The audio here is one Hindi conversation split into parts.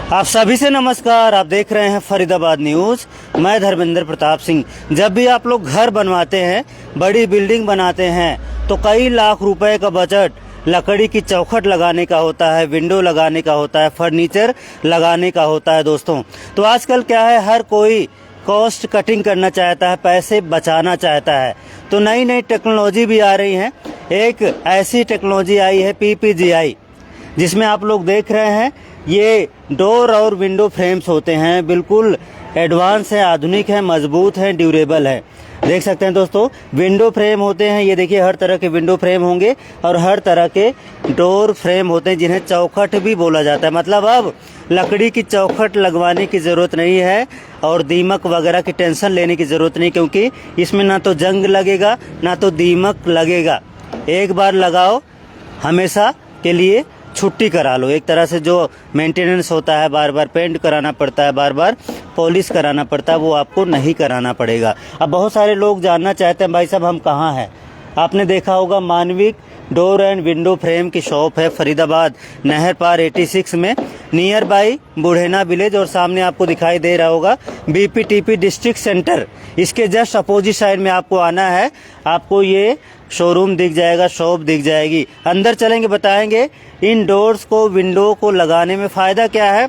आप सभी से नमस्कार। आप देख रहे हैं फरीदाबाद न्यूज़। मैं धर्मेंद्र प्रताप सिंह। जब भी आप लोग घर बनवाते हैं, बड़ी बिल्डिंग बनाते हैं, तो कई लाख रुपए का बजट लकड़ी की चौखट लगाने का होता है, विंडो लगाने का होता है, फर्नीचर लगाने का होता है दोस्तों। तो आजकल क्या है, हर कोई कॉस्ट कटिंग करना चाहता है, पैसे बचाना चाहता है। तो नई नई टेक्नोलॉजी भी आ रही हैं। एक ऐसी टेक्नोलॉजी आई है PPGI, जिसमें आप लोग देख रहे हैं ये डोर और विंडो फ्रेम्स होते हैं। बिल्कुल एडवांस है, आधुनिक है, मजबूत है, ड्यूरेबल है। देख सकते हैं दोस्तों, विंडो फ्रेम होते हैं। ये देखिए, हर तरह के विंडो फ्रेम होंगे और हर तरह के डोर फ्रेम होते हैं, जिन्हें चौखट भी बोला जाता है। मतलब अब लकड़ी की चौखट लगवाने की ज़रूरत नहीं है और दीमक वगैरह की टेंशन लेने की ज़रूरत नहीं, क्योंकि इसमें ना तो जंग लगेगा ना तो दीमक लगेगा। एक बार लगाओ, हमेशा के लिए छुट्टी करा लो। एक तरह से जो मेंटेनेंस होता है, बार बार पेंट कराना पड़ता है, बार बार पॉलिश कराना पड़ता है, वो आपको नहीं कराना पड़ेगा। अब बहुत सारे लोग जानना चाहते हैं, भाई साहब हम कहाँ हैं। आपने देखा होगा, मानविक डोर एंड विंडो फ्रेम की शॉप है फरीदाबाद नहर पार 86 में, नियर बाई बुढ़ेना विलेज। और सामने आपको दिखाई दे रहा होगा BPTP डिस्ट्रिक्ट सेंटर। इसके जस्ट अपोजिट साइड में आपको आना है। आपको ये शोरूम दिख जाएगा, शॉप दिख जाएगी। अंदर चलेंगे, बताएंगे इन डोर्स को, विंडो को लगाने में फ़ायदा क्या है,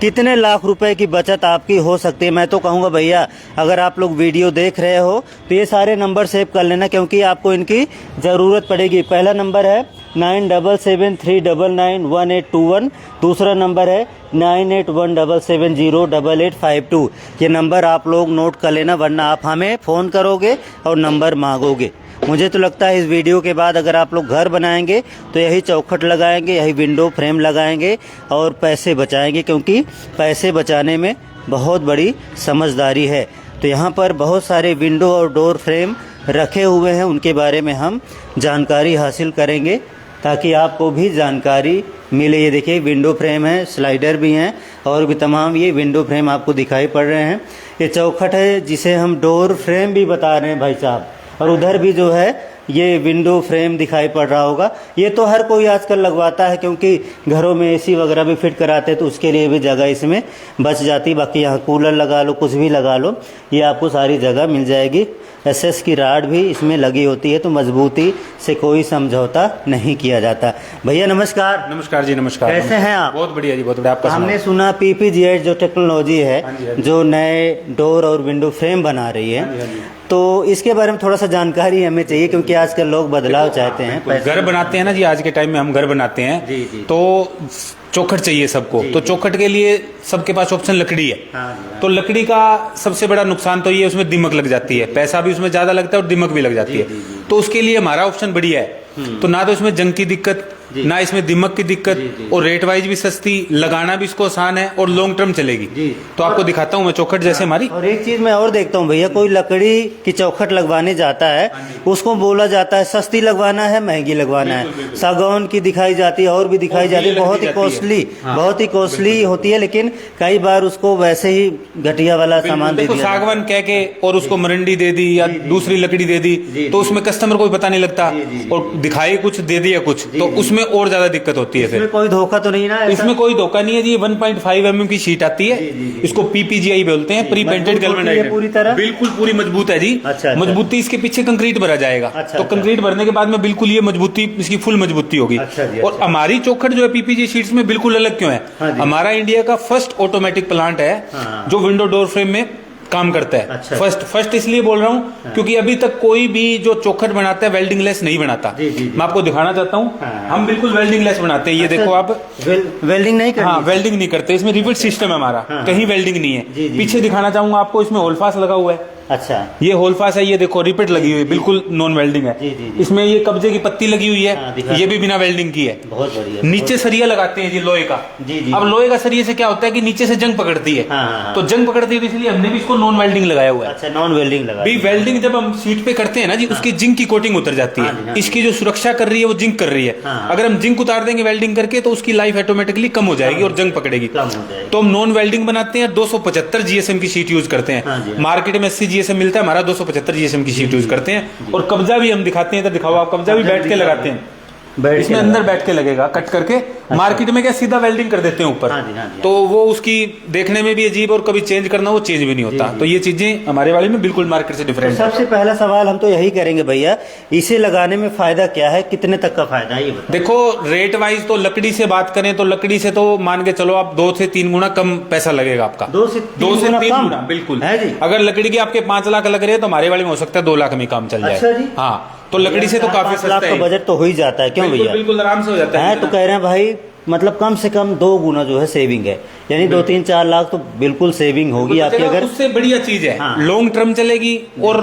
कितने लाख रुपए की बचत आपकी हो सकती है। मैं तो कहूँगा भैया, अगर आप लोग वीडियो देख रहे हो तो ये सारे नंबर सेव कर लेना, क्योंकि आपको इनकी ज़रूरत पड़ेगी। पहला नंबर है 9773991821। दूसरा नंबर है 9817708852। ये नंबर आप लोग नोट कर लेना, वरना आप हमें फ़ोन करोगे और नंबर मांगोगे। मुझे तो लगता है इस वीडियो के बाद अगर आप लोग घर बनाएंगे तो यही चौखट लगाएंगे, यही विंडो फ्रेम लगाएंगे और पैसे बचाएंगे, क्योंकि पैसे बचाने में बहुत बड़ी समझदारी है। तो यहाँ पर बहुत सारे विंडो और डोर फ्रेम रखे हुए हैं, उनके बारे में हम जानकारी हासिल करेंगे ताकि आपको भी जानकारी मिले। ये देखिए, विंडो फ्रेम है, स्लाइडर भी हैं और भी तमाम ये विंडो फ्रेम आपको दिखाई पड़ रहे हैं। ये चौखट है जिसे हम डोर फ्रेम भी बता रहे हैं भाई साहब। और उधर भी जो है ये विंडो फ्रेम दिखाई पड़ रहा होगा। ये तो हर कोई आजकल लगवाता है, क्योंकि घरों में AC वगैरह भी फिट कराते हैं, तो उसके लिए भी जगह इसमें बच जाती। बाकी यहाँ कूलर लगा लो, कुछ भी लगा लो, ये आपको सारी जगह मिल जाएगी। SS की राड भी इसमें लगी होती है, तो मजबूती से कोई समझौता नहीं किया जाता। भैया नमस्कार। नमस्कार जी, नमस्कार। कैसे हैं आप? बहुत बढ़िया जी, बहुत बढ़िया। आपका हमने सुना PPGI जो टेक्नोलॉजी है, जो नए डोर और विंडो फ्रेम बना रही है, तो इसके बारे में थोड़ा सा जानकारी हमें चाहिए, क्योंकि आजकल लोग बदलाव चाहते हैं। घर बनाते हैं ना जी, आज के टाइम में हम घर बनाते हैं जी। तो चौखट चाहिए सबको। तो चौखट के लिए सबके पास ऑप्शन लकड़ी है। तो लकड़ी का सबसे बड़ा नुकसान तो ये, उसमें दीमक लग जाती है, पैसा भी उसमें ज्यादा लगता है और दीमक भी लग जाती है। तो उसके लिए हमारा ऑप्शन बढ़िया है। तो ना तो इसमें जंग की दिक्कत, ना इसमें दीमक की दिक्कत, और रेट वाइज भी सस्ती, लगाना भी इसको आसान है और लॉन्ग टर्म चलेगी। तो आपको दिखाता हूँ मैं चौखट जैसे हमारी। और एक चीज मैं और देखता हूँ भैया, कोई लकड़ी की चौखट लगवाने जाता है, उसको बोला जाता है सस्ती लगवाना है, महंगी लगवाना है। सागौन की दिखाई जाती है और भी दिखाई जाती है, बहुत ही कॉस्टली, बहुत ही कॉस्टली होती है, लेकिन कई बार उसको वैसे ही घटिया वाला सामान दे दिया, सागवान कह के, और उसको मरंडी दे दी या दूसरी लकड़ी दे दी, तो उसमें कस्टमर को भी पता नहीं लगता, और दिखाई कुछ दे दिया कुछ, तो उसमें और ज्यादा दिक्कत होती है। इसमें कोई धोखा तो नहीं ना? इसमें कोई धोखा नहीं है जी। 1.5 mm की शीट आती है, इसको PPGI बोलते हैं, प्री पेंटेड गैल्वेनाइज्ड। पूरी तरह बिल्कुल पूरी मजबूत है जी। अच्छा। मजबूती इसके पीछे कंक्रीट भरा जाएगा। तो कंक्रीट भरने के बाद में बिल्कुल ये मजबूती, इसकी फुल मजबूती होगी। और हमारी चौखट जो है PPGI शीट्स में बिल्कुल अलग क्यों है, हमारा इंडिया का फर्स्ट ऑटोमेटिक प्लांट है जो विंडो डोर फ्रेम में काम करता है। फर्स्ट इसलिए बोल रहा हूँ क्योंकि अभी तक कोई भी जो चौखट बनाता है वेल्डिंग लेस नहीं बनाता। मैं आपको दिखाना चाहता हूँ, हम बिल्कुल वेल्डिंग लेस बनाते हैं। ये देखो आप, वेल्डिंग नहीं करते। हाँ, वेल्डिंग नहीं करते, इसमें रिवेट सिस्टम है हमारा, कहीं वेल्डिंग नहीं है। पीछे दिखाना चाहूंगा आपको, इसमें होल्डफास्ट लगा हुआ है। अच्छा, ये होल्डफास्ट है, ये देखो रिपीट लगी हुई है, बिल्कुल नॉन वेल्डिंग है। इसमें ये कब्जे की पत्ती लगी हुई है, ये भी बिना वेल्डिंग की है। बहुत बढ़िया। नीचे सरिया लगाते हैं जी लोहे का। अब लोहे का सरिये से क्या होता है कि नीचे से जंग पकड़ती है, तो जंग पकड़ती है, इसलिए हमने भी इसको नॉन वेल्डिंग लगाया हुआ है। अच्छा, नॉन वेल्डिंग लगा। वेल्डिंग जब हम सीट पे करते हैं ना जी, उसकी जिंक की कोटिंग उतर जाती है। इसकी जो सुरक्षा कर रही है वो जिंक कर रही है। अगर हम जिंक उतार देंगे वेल्डिंग करके, तो उसकी लाइफ ऑटोमेटिकली कम हो जाएगी और जंग पकड़ेगी। तो हम नॉन वेल्डिंग बनाते हैं, 275 GSM की शीट यूज करते हैं। मार्केट में 80 GSM मिलता है, हमारा 275 GSM की शीट यूज करते हैं। और कब्जा भी हम दिखाते हैं, तो दिखाओ आप, कब्जा भी बैठ के लगाते हैं। बैठ इसमें के अंदर लगा। बैठ के लगेगा कट करके। मार्केट में क्या सीधा वेल्डिंग कर देते हैं ऊपर, हाँ जी, हाँ जी। तो वो उसकी देखने में भी अजीब और कभी चेंज करना वो चेंज भी नहीं होता। तो ये चीजें हमारे वाले में बिल्कुल मार्केट से डिफरेंट है। सबसे पहला सवाल हम तो यही करेंगे भैया, इसे लगाने में फायदा क्या है, कितने तक का फायदा है ये बताओ। देखो रेट वाइज तो लकड़ी से बात करें तो लकड़ी से तो मान के चलो आप 2 से 3 गुना कम पैसा लगेगा आपका। 2 से 3 गुना कम? बिल्कुल है जी। अगर लकड़ी के आपके 5 लाख लग रहे हैं तो हमारे वाले में हो सकता है 2 लाख में काम चल जाए। अच्छा जी। हाँ तो लकड़ी से तो काफी 5 सस्ता लाख का है। बजट तो हो ही जाता है, क्यों बिल्कुल भैया? बिल्कुल आराम से हो जाता है। तो कह रहे हैं भाई मतलब कम से कम 2 गुना जो है सेविंग है, यानी 2-3-4 लाख तो बिल्कुल सेविंग होगी आपकी। अगर उससे बढ़िया चीज है, हाँ। लॉन्ग टर्म चलेगी और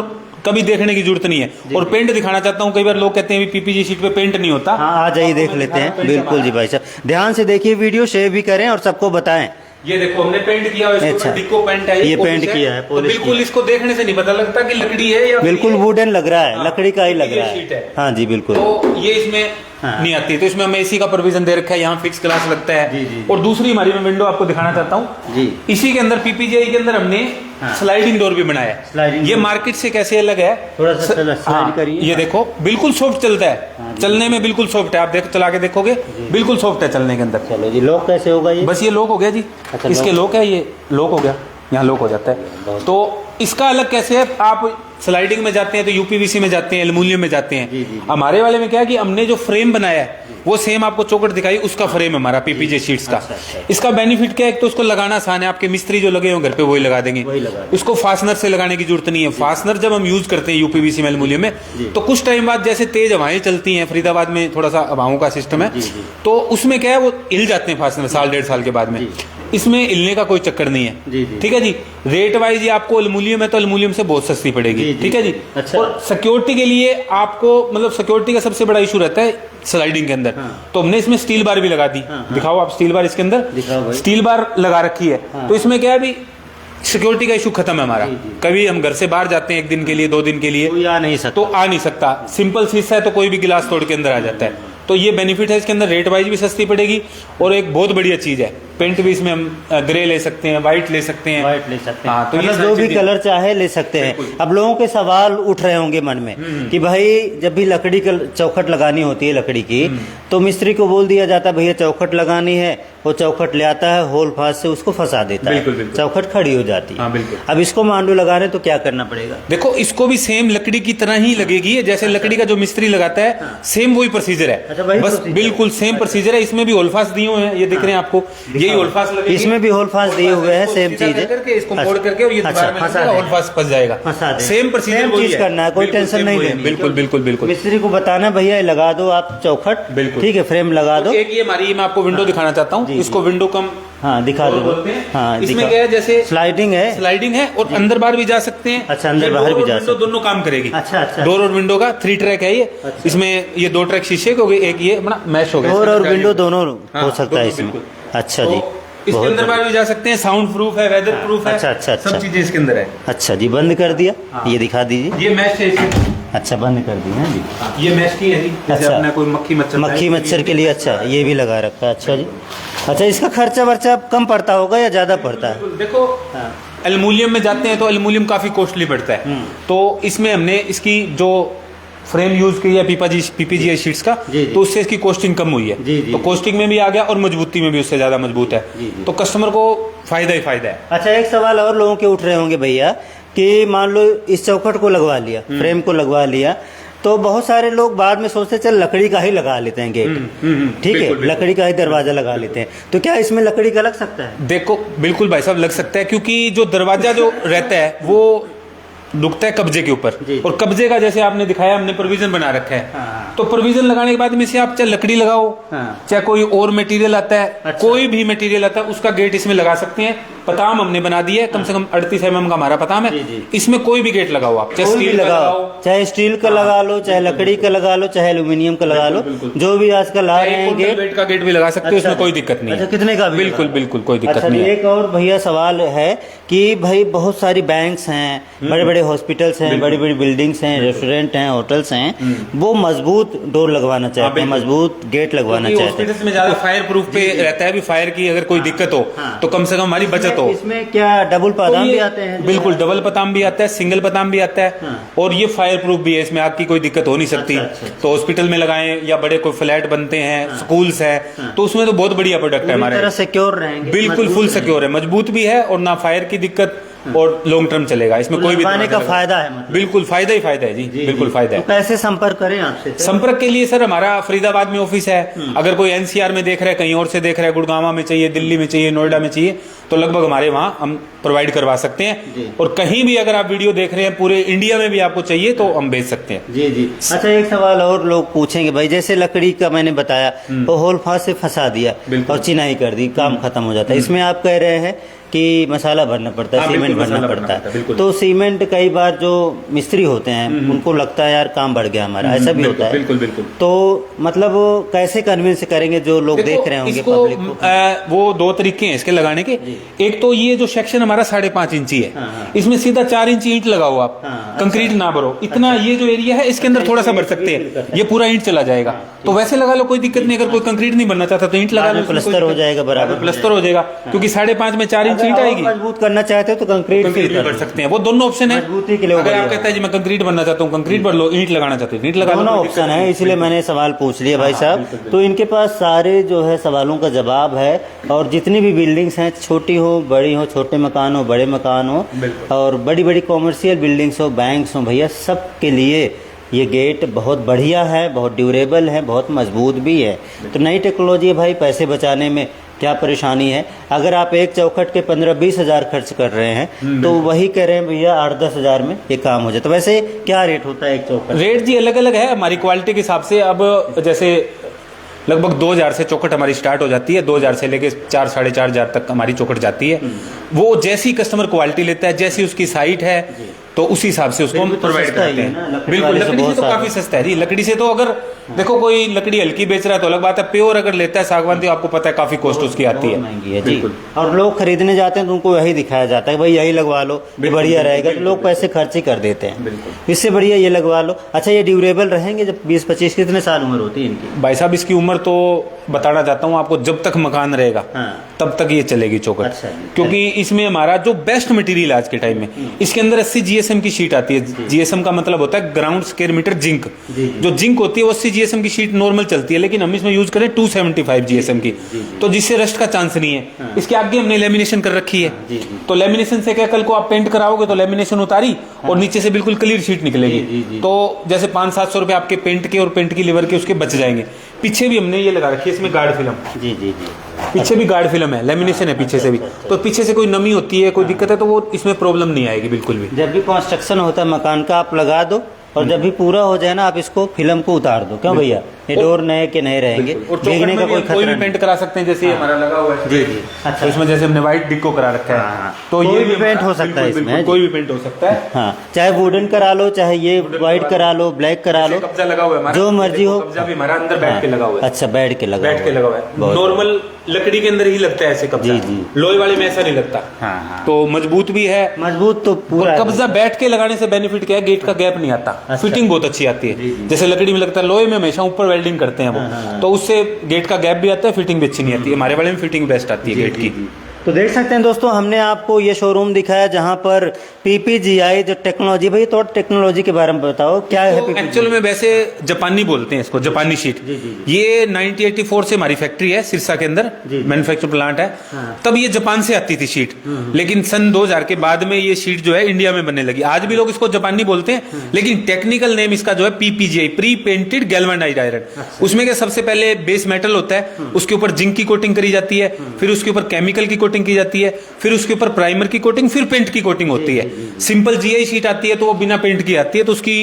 कभी देखने की जरूरत नहीं है। और पेंट दिखाना चाहता हूँ, कई बार लोग कहते हैं पीपीजी शीट पे पेंट नहीं होता। हाँ आ जाइए देख लेते हैं। बिल्कुल जी भाई साहब, ध्यान से देखिए वीडियो, शेयर भी करें और सबको बताएं। ये देखो हमने पेंट किया हुआ है, इसको अच्छा। डिको पेंट है, ये पॉलिश पेंट किया है, तो पॉलिश बिल्कुल किया। इसको देखने से नहीं पता लगता कि लकड़ी है या बिल्कुल वुडन लग रहा है, हाँ, लकड़ी का ही लग ये रहा शीट है। है। हाँ जी बिल्कुल। तो ये इसमें हाँ। नहीं आती, तो इसमें हमें एसी का प्रोविजन दे रखा है, यहाँ फिक्स ग्लास लगता है। जी, जी। और दूसरी हमारी मैं विंडो आपको दिखाना चाहता हूँ जी। इसी के अंदर पीपीजीआई के अंदर हमने हाँ। स्लाइडिंग डोर भी बनाया है। स्लाइडिंग ये डोर। मार्केट से कैसे अलग है, थोड़ा सा स्लाइड हाँ, करिए। ये देखो बिल्कुल सॉफ्ट चलता है। हाँ, जी। चलने में बिल्कुल सॉफ्ट है, आप देखो चला के देखोगे बिल्कुल सॉफ्ट है चलने के अंदर। चलो जी, लॉक कैसे होगा ये? बस ये लॉक हो गया जी। अच्छा, इसके लॉक है, ये लॉक हो गया, यहाँ लॉक हो जाता है। तो इसका अलग कैसे है, आप स्लाइडिंग में जाते हैं तो यूपीवीसी में जाते हैं, एल्युमिनियम में जाते हैं। जी, जी, जी। हमारे वाले में क्या है कि हमने जो फ्रेम बनाया है वो सेम आपको चौकट दिखाई, उसका फ्रेम है हमारा पीपीजे शीट्स का। अच्छा, अच्छा। इसका बेनिफिट क्या है, एक तो उसको लगाना आसान है, आपके मिस्त्री जो लगे हो घर पे वही लगा देंगे। वही लगा देंगे। उसको फास्टनर से लगाने की जरूरत नहीं है। फास्टनर जब हम यूज करते हैं यूपीवीसी में एल्युमिनियम में, तो कुछ टाइम बाद जैसे तेज हवाएं चलती हैं, फरीदाबाद में थोड़ा सा हवाओं का सिस्टम है, जी, जी। तो उसमें क्या है वो हिल जाते हैं फास्टनर साल 1.5 साल के बाद में। इसमें हिलने का कोई चक्कर नहीं है। जी, जी। ठीक है जी। रेट वाइज ये आपको एल्युमिनियम है तो एल्युमिनियम से बहुत सस्ती पड़ेगी। जी, जी। ठीक है जी। अच्छा। और सिक्योरिटी के लिए आपको मतलब सिक्योरिटी का सबसे बड़ा इशू रहता है स्लाइडिंग के अंदर। हाँ। तो हमने इसमें स्टील बार भी लगा दी। हाँ। दिखाओ आप स्टील बार इसके अंदर। दिखाओ भाई। स्टील बार लगा रखी है। हाँ। तो इसमें क्या है अभी सिक्योरिटी का इशू खत्म है हमारा। जी, जी। कभी हम घर से बाहर जाते हैं 1 दिन के लिए 2 दिन के लिए कोई आ नहीं सकता। तो आ नहीं सकता। सिंपल शीशा है तो कोई भी गिलास तोड़ के अंदर आ जाता है। तो ये बेनिफिट है इसके अंदर, रेट वाइज भी सस्ती पड़ेगी। और एक बहुत बढ़िया चीज है, पेंट भी इसमें हम ग्रे ले सकते हैं, व्हाइट ले सकते हैं। व्हाइट ले सकते हैं। हाँ, तो ये मतलब सारी जो भी चीजें- कलर चाहे ले सकते हैं। बिल्कुल। अब लोगों के सवाल उठ रहे होंगे मन में कि भाई जब भी लकड़ी का चौखट लगानी होती है लकड़ी की, तो मिस्त्री को बोल दिया जाता है भैया चौखट लगानी है, वो चौखट ले आता है, होल फास से उसको फंसा देता है, बिल्कुल, बिल्कुल। चौखट खड़ी हो जाती है। हाँ, बिल्कुल। अब इसको मांडू लगाने तो क्या करना पड़ेगा? देखो इसको भी सेम लकड़ी की तरह ही लगेगी, जैसे लकड़ी का जो मिस्त्री लगाता है सेम वही प्रोसीजर अच्छा, है। वही बस procedure। बिल्कुल सेम प्रोसीजर है। इसमें भी होलफास दिए हुए हैं, ये दिख रहे हैं आपको, यही होलफास लगेगी। इसमें भी होल फास दिए हुए हैं, इसको सेम सीधा चीज है। करके इसको मोड़ अच्छा। करके और ये अच्छा, दीवार में फंसा लगेगा, देना। होलफास फंस जाएगा। फंसा देना। सेम प्रोसीजर सेम वही चीज करना है, कोई बिल्कुल टेंशन सेम नहीं वही है। लेनी। बिल्कुल बिल्कुल बिल्कुल। मिस्त्री को बताना भैया ये लगा दो आप चौखट, बिल्कुल। ठीक है, फ्रेम लगा दो। एक ये हमारी मैं आपको विंडो दिखाना चाहता हूँ, जी, इसको विंडो कम हाँ दिखा डोर दो। बोलते हैं। हाँ इसमें दिखा। क्या है जैसे स्लाइडिंग है। स्लाइडिंग है और अंदर बाहर भी जा सकते हैं। अच्छा, अंदर ये बाहर डोर भी और जा विंडो सकते हैं। दोनों काम करेगी। अच्छा, अच्छा। डोर और विंडो का 3 ट्रैक है ये। अच्छा। इसमें ये 2 ट्रैक शीशे के हो गए, एक ये अपना मैश हो गया। डोर और इसमें विंडो दोनों हाँ, हो सकता है दोनों इसमें। बिल्कुल। अच्छा तो जी, इसके बहुत अंदर बाहर बढ़िया। भी जा सकते हैं, साउंड प्रूफ है, वेदर प्रूफ है। अच्छा, अच्छा, अच्छा। सब चीजें इसके अंदर है। अच्छा जी, बंद कर दिया। हाँ। ये दिखा दीजिए। ये मैश है इसमें। अच्छा बंद कर दिया है जी। ये मैश की है जी, जैसे अच्छा। अपना कोई मक्खी मच्छर मक्खी मच्छर के लिए अच्छा ये भी लगा रखा है। अच्छा जी। अच्छा इसका खर्चा वर्चा कम पड़ता होगा या ज्यादा पड़ता है? बिल्कुल। देखो हाँ। एल्युमिनियम में जाते हैं तो एल्युमिनियम काफी कॉस्टली पड़ता है। तो इसमें हमने इसकी जो फ्रेम यूज की है पीपीजीआई शीट्स का, जी, जी। तो उससे इसकी कॉस्टिंग कम हुई है। जी, जी। तो कॉस्टिंग में भी आ गया और मजबूती में भी उससे ज्यादा मजबूत है। जी, जी। तो कस्टमर को फायदा ही फायदा है। अच्छा एक सवाल और लोगों के उठ रहे होंगे भैया कि मान लो इस चौखट को लगवा लिया, फ्रेम को लगवा लिया, तो बहुत सारे लोग बाद में सोचते चल लकड़ी का ही लगा लेते हैं गेट, ठीक है, बिल्कुल, बिल्कुल। लकड़ी का ही दरवाजा लगा लेते हैं, तो क्या इसमें लकड़ी का लग सकता है? देखो बिल्कुल भाई साहब लग सकता है, क्योंकि जो दरवाजा जो रहता है वो रुकता है कब्जे के ऊपर। जी। और कब्जे का जैसे आपने दिखाया हमने प्रोविजन बना रखा है। हाँ। तो प्रोविजन लगाने के बाद में से आप चाहे लकड़ी लगाओ, हाँ। चाहे कोई और मटेरियल आता है, अच्छा। कोई भी मटेरियल आता है उसका गेट इसमें लगा सकते हैं। पताम हमने बना दिया है, कम से कम 38 mm का हमारा पताम जी, है। जी। इसमें कोई भी गेट लगाओ आप, चाहे कोई भी स्टील का लगाओ, लगाओ, चाहे स्टील का लगा लो, चाहे लकड़ी का लगा लो, चाहे एल्यूमिनियम का लगा लो, बिल्कुल। जो भी आजकल आ रहे चाहे हैं कोटल गेट। बेड का गेट भी लगा सकते हो, अच्छा, उसमें कोई दिक्कत नहीं अच्छा है। कितने का भी बिल्कुल लगा? बिल्कुल कोई दिक्कत अच्छा नहीं जी, है। एक और भैया सवाल है कि भाई बहुत सारी बैंक्स हैं, बड़े बड़े हॉस्पिटल्स हैं, बड़ी बड़ी बिल्डिंग्स हैं, रेस्टोरेंट हैं, होटल्स हैं, वो मजबूत डोर लगवाना चाहते हैं, बिल्कुल। मजबूत गेट लगवाना क्योंकि चाहते हैं। हॉस्पिटल्स में ज्यादा फायर प्रूफ पे रहता है, भी फायर की अगर कोई दिक्कत हो हाँ। तो कम से कम हमारी बचत दिक्कत हो। इसमें क्या डबल पताम भी आते हैं? बिल्कुल डबल पताम भी आता है, सिंगल पताम भी आता है, और ये फायर प्रूफ भी है, इसमें आग की कोई दिक्कत हो नहीं सकती। तो हॉस्पिटल में लगाएं या बड़े कोई फ्लैट बनते हैं, स्कूल्स है, तो उसमें तो बहुत बढ़िया प्रोडक्ट है हमारे। सिक्योर रहेंगे, बिल्कुल फुल सिक्योर है, मजबूत भी है, और ना फायर की दिक्कत, और लॉन्ग टर्म चलेगा, इसमें कोई भी लगाने का फायदा है मतलब। बिल्कुल फायदा ही फायदा है जी, बिल्कुल फायदा है। तो कैसे संपर्क करें आपसे? संपर्क के लिए सर हमारा फरीदाबाद में ऑफिस है। अगर कोई एनसीआर में देख रहा है, कहीं और से देख रहा है, गुड़गांव में चाहिए, दिल्ली में चाहिए, नोएडा में चाहिए, तो लगभग हमारे वहाँ हम प्रोवाइड करवा सकते हैं। और कहीं भी अगर आप वीडियो देख रहे हैं, पूरे इंडिया में भी आपको चाहिए तो हम भेज सकते हैं। जी जी। अच्छा, एक सवाल और लोग पूछेंगे भाई, जैसे लकड़ी का मैंने बताया तो होल फास्ट से फंसा दिया और चिनाई कर दी, काम खत्म हो जाता है। इसमें आप कह रहे हैं कि मसाला भरना पड़ता है, सीमेंट भरना पड़ता है। तो सीमेंट कई बार जो मिस्त्री होते हैं उनको लगता है यार काम बढ़ गया हमारा, ऐसा भी होता है। बिल्कुल बिल्कुल। तो मतलब कैसे कन्विंस करेंगे जो लोग देख रहे होंगे पब्लिक को? वो दो तरीके हैं इसके लगाने के। एक तो ये जो सेक्शन हमारा 5.5 इंची है, इसमें सीधा 4 इंची ईंट लगाओ आप, कंक्रीट ना भरो इतना। ये जो एरिया है इसके अंदर थोड़ा सा भर सकते हैं, ये पूरा ईंट चला जाएगा। तो वैसे लगा लो, कोई दिक्कत नहीं। अगर कोई कंक्रीट नहीं बनना चाहता तो ईंट लगा लो, प्लस्तर हो जाएगा, बराबर प्लस्तर हो जाएगा, क्योंकि 5.5 में 4 इंच ईंट आएगी। मजबूत करना चाहते हो तो कंक्रीट भी भर सकते हैं, वो दोनों ऑप्शन है। मजबूती के लिए अगर आप कहते हैं जी मैं कंक्रीट बनना चाहता हूँ, कंक्रीट भर लो, ईंट लगाना चाहते हो ईंट लगा लो, दोनों ऑप्शन है। इसलिए मैंने सवाल पूछ लिया भाई साहब। तो इनके पास सारे जो है सवालों का जवाब है। और जितनी भी बिल्डिंग्स हैं, छोटी हो बड़ी हो, छोटे मकान हो बड़े मकान हो, और बड़ी बड़ी कॉमर्शियल बिल्डिंग्स हो, बैंक्स हो, भैया सब के लिए ये गेट बहुत बढ़िया है, बहुत ड्यूरेबल है, बहुत मजबूत भी है। तो नई टेक्नोलॉजी है भाई, पैसे बचाने में क्या परेशानी है? अगर आप एक चौखट के 15-20 हज़ार खर्च कर रहे हैं तो वही कह रहे हैं भैया 8-10 हज़ार में ये काम हो जाए। तो वैसे क्या रेट होता है एक चौखट? रेट जी अलग अलग है हमारी क्वालिटी के हिसाब से। अब जैसे लगभग 2000 से चौखट हमारी स्टार्ट हो जाती है, 2000 से लेके 4-4.5 हज़ार तक हमारी चौखट जाती है। वो जैसी कस्टमर क्वालिटी लेता है, जैसी उसकी साइट है, तो उसी हिसाब से उसको हम प्रोवाइड करते हैं। बिल्कुल, लकड़ी से तो काफी सस्ता है जी। लकड़ी से तो अगर देखो कोई लकड़ी हल्की बेच रहा है तो अलग बात है, प्योर अगर लेता है सागवान तो आपको पता है काफी कॉस्ट उसकी आती है, महंगी है जी। और लोग खरीदने जाते हैं तो उनको यही दिखाया जाता है भाई यही लगवा लो, ये बढ़िया रहेगा, तो लोग पैसे खर्च ही कर देते हैं। इससे बढ़िया ये लगवा लो। अच्छा, ये ड्यूरेबल रहेंगे जब 20-25 कितने साल उम्र होती है इनकी? भाई साहब इसकी उम्र तो बताना चाहता हूँ आपको, जब तक मकान रहेगा तब तक ये चलेगी चौखट। अच्छा, क्योंकि इसमें हमारा जो बेस्ट मटेरियल आज के टाइम में, इसके अंदर 80 जीएसएम की शीट आती है। जीएसएम का मतलब होता है ग्राउंड स्क्वायर मीटर जिंक। जो जिंक होती है वो 80 जीएसएम की शीट नॉर्मल चलती है, लेकिन हम इसमें यूज करें 275 जीएसएम की, तो जिससे रस्ट का चांस नहीं है। इसके आगे हमने लेमिनेशन कर रखी है, तो लेमिनेशन से क्या कल को आप पेंट कराओगे तो लेमिनेशन उतारी और नीचे से बिल्कुल क्लियर शीट निकलेगी। तो जैसे 500-700 रुपए आपके पेंट के और पेंट की लीवर के उसके बच जाएंगे। पीछे भी हमने ये लगा रखी है इसमें गार्ड फिल्म। जी जी जी, पीछे भी गार्ड फिल्म है, लेमिनेशन है पीछे से भी। तो पीछे से कोई नमी होती है, कोई दिक्कत है तो वो इसमें प्रॉब्लम नहीं आएगी बिल्कुल भी। जब भी कंस्ट्रक्शन होता है मकान का आप लगा दो, और जब भी पूरा हो जाए ना आप इसको फिल्म को उतार दो। क्यों भैया, ये डोर नए के नए रहेंगे, भीगने का कोई भी पेंट करा सकते हैं। जैसे हमारा लगा हुआ है जी जी। अच्छा, इसमें जैसे हमने व्हाइट डिको करा रखा है, तो ये भी पेंट हो सकता है इसमें, कोई भी पेंट हो सकता है। हाँ, चाहे वुडन करा लो, चाहे ये व्हाइट करा लो, ब्लैक करा लो, कब्जा लगा हुआ है हमारा, जो मर्जी हो। कब्जा भी हमारा अंदर बैठ के लगा हुआ है। अच्छा, बैठ के लगा हुआ है। नॉर्मल लकड़ी के अंदर ही लगता है ऐसे कब्जा, लोहे वाले में ऐसा नहीं लगता। तो मजबूत भी है, मजबूत तो पूरा। कब्जा बैठ के लगाने से बेनिफिट क्या है, गेट का गैप नहीं आता, फिटिंग बहुत अच्छी आती है। जैसे लकड़ी में लगता है, लोहे में हमेशा ऊपर वेल्डिंग करते हैं वो, तो उससे गेट का गैप भी आता है, फिटिंग भी अच्छी नहीं आती है। हमारे वाले में फिटिंग बेस्ट आती है गेट की। तो देख सकते हैं दोस्तों, हमने आपको ये शोरूम दिखाया जहां पर पीपीजीआई जो टेक्नोलॉजी, भाई तो टेक्नोलॉजी के बारे में बताओ क्या है। एक्चुअल में वैसे जापानी बोलते हैं इसको, जापानी शीट। ये 1984 से हमारी फैक्ट्री है सिरसा के अंदर, मैन्युफैक्चर प्लांट है। तब ये जापान से आती थी शीट, लेकिन सन 2000 के बाद में ये शीट जो है इंडिया में बनने लगी। आज भी लोग इसको जापानी बोलते हैं, लेकिन टेक्निकल नेम इसका जो है पीपीजीआई, प्री पेंटेड गैल्वेनाइज्ड आयरन। उसमें क्या सबसे पहले बेस मेटल होता है, उसके ऊपर जिंक की कोटिंग करी जाती है, फिर उसके ऊपर केमिकल की कोटिंग की जाती है, फिर उसके ऊपर प्राइमर की कोटिंग, फिर पेंट की कोटिंग होती है। सिंपल जीआई शीट आती है तो वो बिना पेंट की आती है, तो उसकी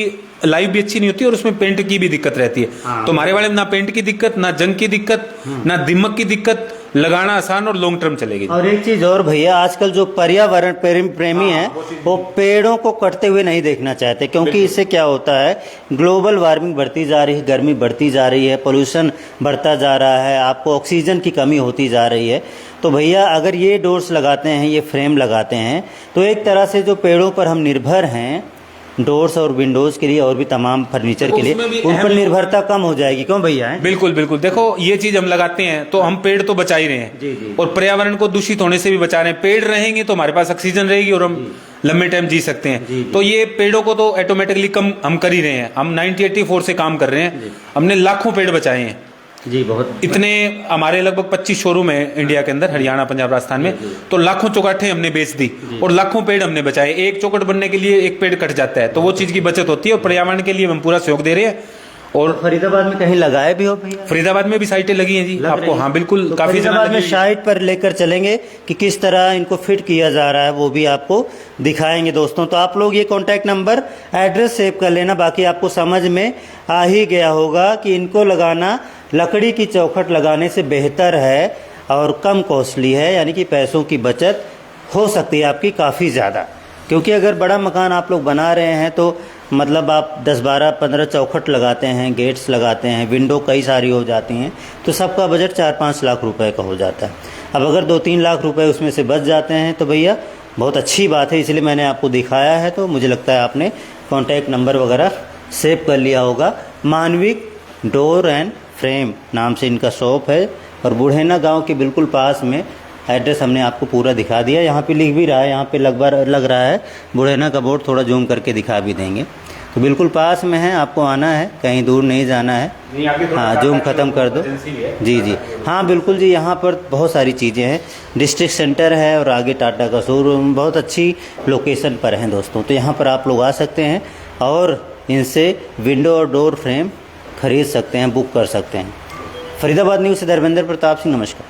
लाइफ भी अच्छी नहीं होती और उसमें पेंट की भी दिक्कत रहती है। तो हमारे वाले में ना पेंट की दिक्कत, ना जंग की दिक्कत, ना दिमक की दिक्कत, लगाना आसान और लॉन्ग टर्म चलेगी। और एक चीज और भैया, आजकल जो पर्यावरण प्रेमी हैं वो पेड़ों को कटते हुए नहीं देखना चाहते, क्योंकि इससे क्या होता है, ग्लोबल वार्मिंग बढ़ती जा रही है, गर्मी बढ़ती जा रही है, पोल्यूशन बढ़ता जा रहा है, आपको ऑक्सीजन की कमी होती जा रही है। तो भैया अगर ये डोर्स लगाते हैं, ये फ्रेम लगाते हैं, तो एक तरह से जो पेड़ों पर हम निर्भर हैं डोर्स और विंडोज के लिए और भी तमाम फर्नीचर के लिए उसमें भी उन पर अहम- निर्भरता कम हो जाएगी, क्यों भैया? है बिल्कुल बिल्कुल। देखो ये चीज हम लगाते हैं तो हम पेड़ तो बचा ही रहे हैं, जी, जी। और पर्यावरण को दूषित होने से भी बचा रहे हैं। पेड़ रहेंगे तो हमारे पास ऑक्सीजन रहेगी और हम लंबे टाइम जी सकते हैं। जी, जी। तो ये पेड़ों को तो ऑटोमेटिकली कम हम कर ही रहे हैं। हम 1984 से काम कर रहे हैं, हमने लाखों पेड़ बचाए हैं। जी, बहुत इतने हमारे लगभग 25 शोरूम है इंडिया के अंदर, हरियाणा पंजाब राजस्थान में। तो लाखों चौखटें हमने बेच दी और लाखों पेड़ हमने बचाए। एक चौखट बनने के लिए एक पेड़ कट जाता है, तो वो चीज की बचत होती है और पर्यावरण के लिए हम पूरा सहयोग दे रहे हैं। और फरीदाबाद में कहीं लगाए भी हो भैया? फरीदाबाद में भी साइटें लगी हैं जी लग आपको। रही है। हाँ बिल्कुल, तो काफी जगह फरीदाबाद लगी में हुई है। साइट पर लेकर चलेंगे कि किस तरह इनको फिट किया जा रहा है, वो भी आपको दिखाएंगे दोस्तों। तो आप लोग ये कॉन्टैक्ट नंबर, एड्रेस सेव कर लेना, बाकी आपको समझ में आ ही गया होगा कि इनको लगाना लकड़ी की चौखट लगाने से बेहतर है और कम कॉस्टली है, यानी कि पैसों की बचत हो सकती है आपकी काफ़ी ज़्यादा। क्योंकि अगर बड़ा मकान आप लोग बना रहे हैं तो मतलब आप 10, 12, 15 चौखट लगाते हैं, गेट्स लगाते हैं, विंडो कई सारी हो जाती हैं, तो सबका बजट 4-5 लाख रुपए का हो जाता है। अब अगर 2-3 लाख रुपए उसमें से बच जाते हैं तो भैया बहुत अच्छी बात है, इसलिए मैंने आपको दिखाया है। तो मुझे लगता है आपने कॉन्टैक्ट नंबर वगैरह सेव कर लिया होगा। मानविक डोर एंड फ्रेम नाम से इनका शॉप है और बुढ़ेना गांव के बिल्कुल पास में। एड्रेस हमने आपको पूरा दिखा दिया, यहाँ पे लिख भी रहा है, यहाँ पे लग रहा है बुढ़ेना का बोर्ड, थोड़ा जूम करके दिखा भी देंगे। तो बिल्कुल पास में है, आपको आना है, कहीं दूर नहीं जाना है। हाँ, जूम ख़त्म कर दो। जी जी, हाँ बिल्कुल जी, यहाँ पर बहुत सारी चीज़ें हैं। डिस्ट्रिक्ट सेंटर है और आगे टाटा का शोरूम, बहुत अच्छी लोकेशन पर हैं दोस्तों। तो यहाँ पर आप लोग आ सकते हैं और इनसे विंडो और डोर फ्रेम खरीद सकते हैं, बुक कर सकते हैं। फरीदाबाद न्यूज़ से धर्मेंद्र प्रताप सिंह, नमस्कार।